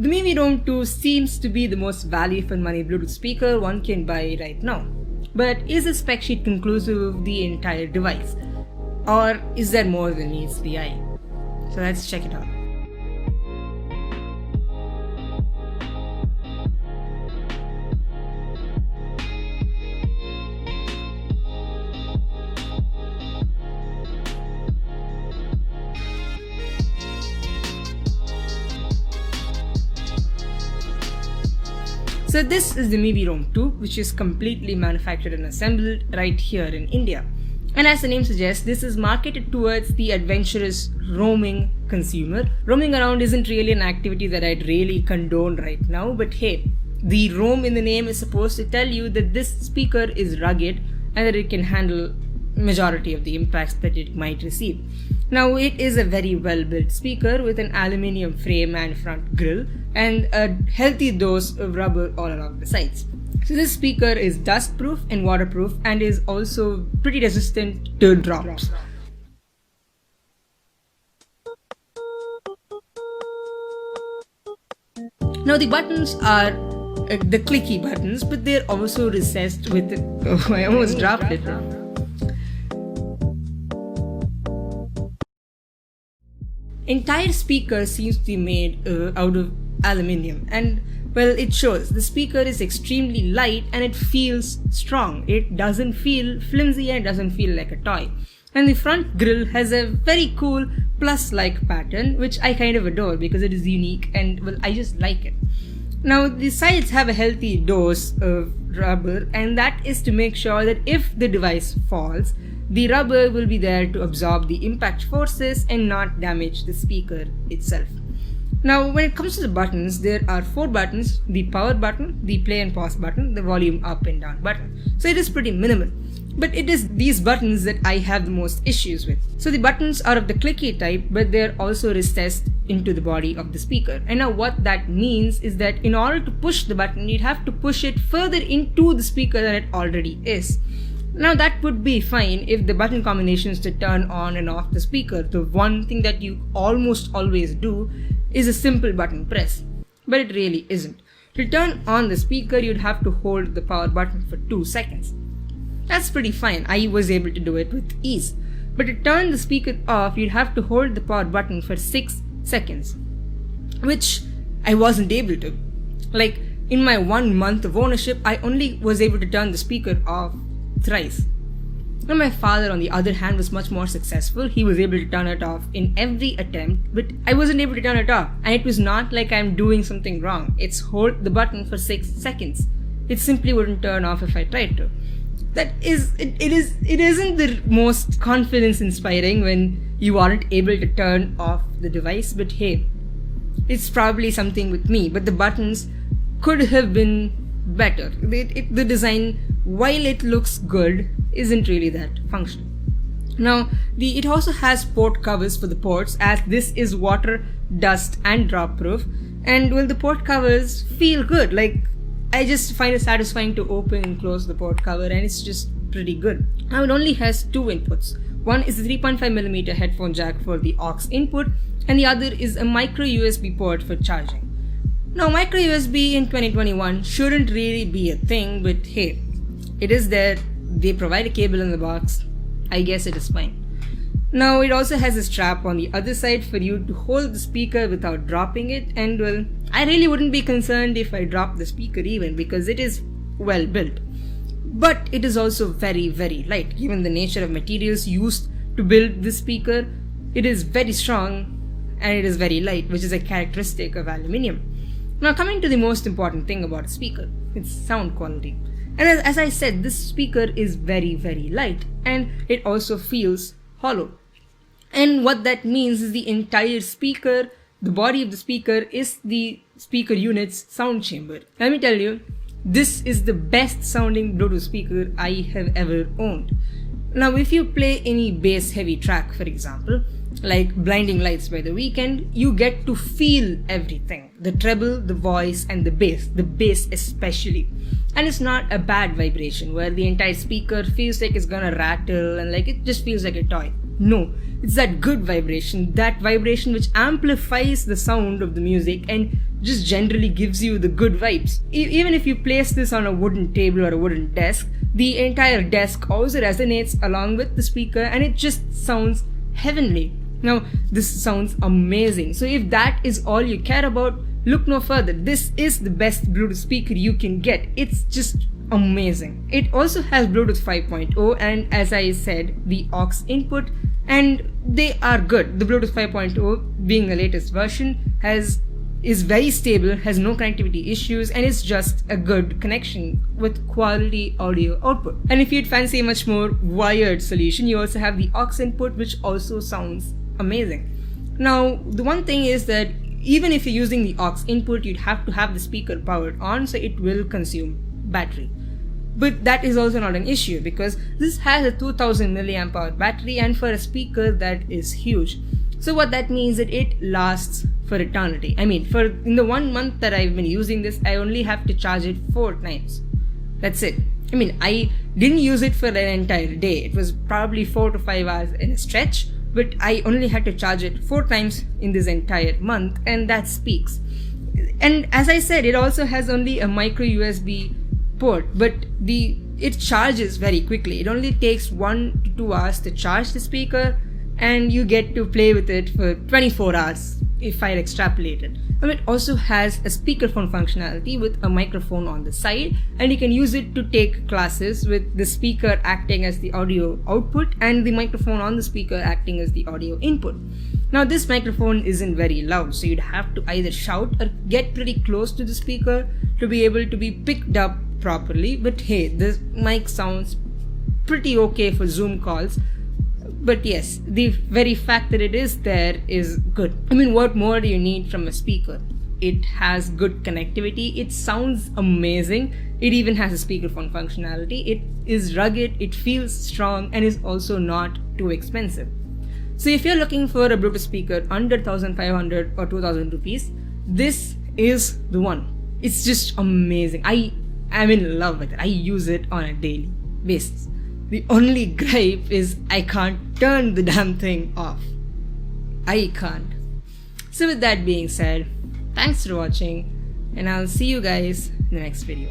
The Mivi Roam 2 seems to be the most value for money Bluetooth speaker one can buy right now. But is the spec sheet conclusive of the entire device? Or is there more than meets the eye? So let's check it out. So this is the Mivi Roam 2, which is completely manufactured and assembled right here in India. And as the name suggests, this is marketed towards the adventurous roaming consumer. Roaming around isn't really an activity that I'd really condone right now, but hey, the roam in the name is supposed to tell you that this speaker is rugged and that it can handle majority of the impacts that it might receive. Now it is a very well built speaker with an aluminium frame and front grille and a healthy dose of rubber all along the sides. So this speaker is dust proof and waterproof and is also pretty resistant to drops. Now the buttons are the clicky buttons, but they're also recessed with I almost dropped it. Entire speaker seems to be made out of aluminium, and well, it shows. The speaker is extremely light and it feels strong. It doesn't feel flimsy and it doesn't feel like a toy. And the front grille has a very cool plus-like pattern, which I kind of adore because it is unique and well, I just like it. Now the sides have a healthy dose of rubber, and that is to make sure that if the device falls, the rubber will be there to absorb the impact forces and not damage the speaker itself. Now when it comes to the buttons, there are 4 buttons: the power button, the play and pause button, the volume up and down button. So it is pretty minimal. But it is these buttons that I have the most issues with. So the buttons are of the clicky type, but they're also recessed into the body of the speaker. And now what that means is that in order to push the button, you'd have to push it further into the speaker than it already is. Now that would be fine if the button combinations to turn on and off the speaker, the one thing that you almost always do, is a simple button press. But it really isn't. To turn on the speaker, you'd have to hold the power button for 2 seconds. That's pretty fine. I was able to do it with ease. But to turn the speaker off, you'd have to hold the power button for 6 seconds, which I wasn't able to. Like, in my 1 month of ownership, I only was able to turn the speaker off thrice. Now my father, on the other hand, was much more successful. He was able to turn it off in every attempt, but I wasn't able to turn it off. And it was not like I'm doing something wrong. It's hold the button for 6 seconds. It simply wouldn't turn off if I tried to. It isn't the most confidence inspiring when you aren't able to turn off the device, but hey, it's probably something with me. But the buttons could have been better. The design, while it looks good, isn't really that functional. Now, it also has port covers for the ports, as this is water, dust and drop proof. And well, the port covers feel good. Like, I just find it satisfying to open and close the port cover, and it's just pretty good. Now it only has 2 inputs. One is a 3.5mm headphone jack for the aux input, and the other is a micro USB port for charging. Now micro USB in 2021 shouldn't really be a thing, but hey, it is there. They provide a cable in the box. I guess it is fine. Now it also has a strap on the other side for you to hold the speaker without dropping it, and well, I really wouldn't be concerned if I dropped the speaker even, because it is well built. But it is also very, very light. Given the nature of materials used to build this speaker, it is very strong and it is very light, which is a characteristic of aluminium. Now coming to the most important thing about a speaker, its sound quality. And as I said, this speaker is very, very light, and it also feels hollow. And what that means is the entire speaker, the body of the speaker, is the speaker unit's sound chamber. Let me tell you, this is the best sounding Bluetooth speaker I have ever owned. Now if you play any bass heavy track, for example, like Blinding Lights by The Weeknd, you get to feel everything. The treble, the voice and the bass especially. And it's not a bad vibration where the entire speaker feels like it's gonna rattle and like it just feels like a toy. No, it's that good vibration, that vibration which amplifies the sound of the music and just generally gives you the good vibes. Even if you place this on a wooden table or a wooden desk, the entire desk also resonates along with the speaker, and it just sounds heavenly. Now, this sounds amazing. So if that is all you care about, look no further. This is the best Bluetooth speaker you can get. It's just amazing. It also has Bluetooth 5.0 and, as I said, the aux input, and they are good. The Bluetooth 5.0, being the latest version, is very stable, has no connectivity issues, and it's just a good connection with quality audio output. And if you'd fancy a much more wired solution, you also have the aux input, which also sounds amazing. Now, the one thing is that even if you're using the aux input, you'd have to have the speaker powered on, so it will consume battery. But that is also not an issue, because this has a 2000 milliamp hour battery, and for a speaker that is huge. So what that means is that it lasts for eternity. I mean, in the 1 month that I've been using this, I only have to charge it 4 times. That's it. I mean, I didn't use it for an entire day. It was probably 4 to 5 hours in a stretch, but I only had to charge it 4 times in this entire month, and that speaks. And as I said, it also has only a micro USB port, but it charges very quickly. It only takes 1 to 2 hours to charge the speaker, and you get to play with it for 24 hours if I extrapolate it. And it also has a speakerphone functionality with a microphone on the side, and you can use it to take classes with the speaker acting as the audio output and the microphone on the speaker acting as the audio input. Now, this microphone isn't very loud, so you'd have to either shout or get pretty close to the speaker to be able to be picked up properly. But hey, this mic sounds pretty okay for Zoom calls. But yes, the very fact that it is there is good. I mean, what more do you need from a speaker? It has good connectivity, it sounds amazing, it even has a speakerphone functionality, it is rugged, it feels strong, and is also not too expensive. So if you're looking for a Bluetooth speaker under 1500 or 2000 rupees, this is the one. It's just amazing. I am in love with it. I use it on a daily basis. The only gripe is I can't turn the damn thing off. I can't. So with that being said, thanks for watching, and I'll see you guys in the next video.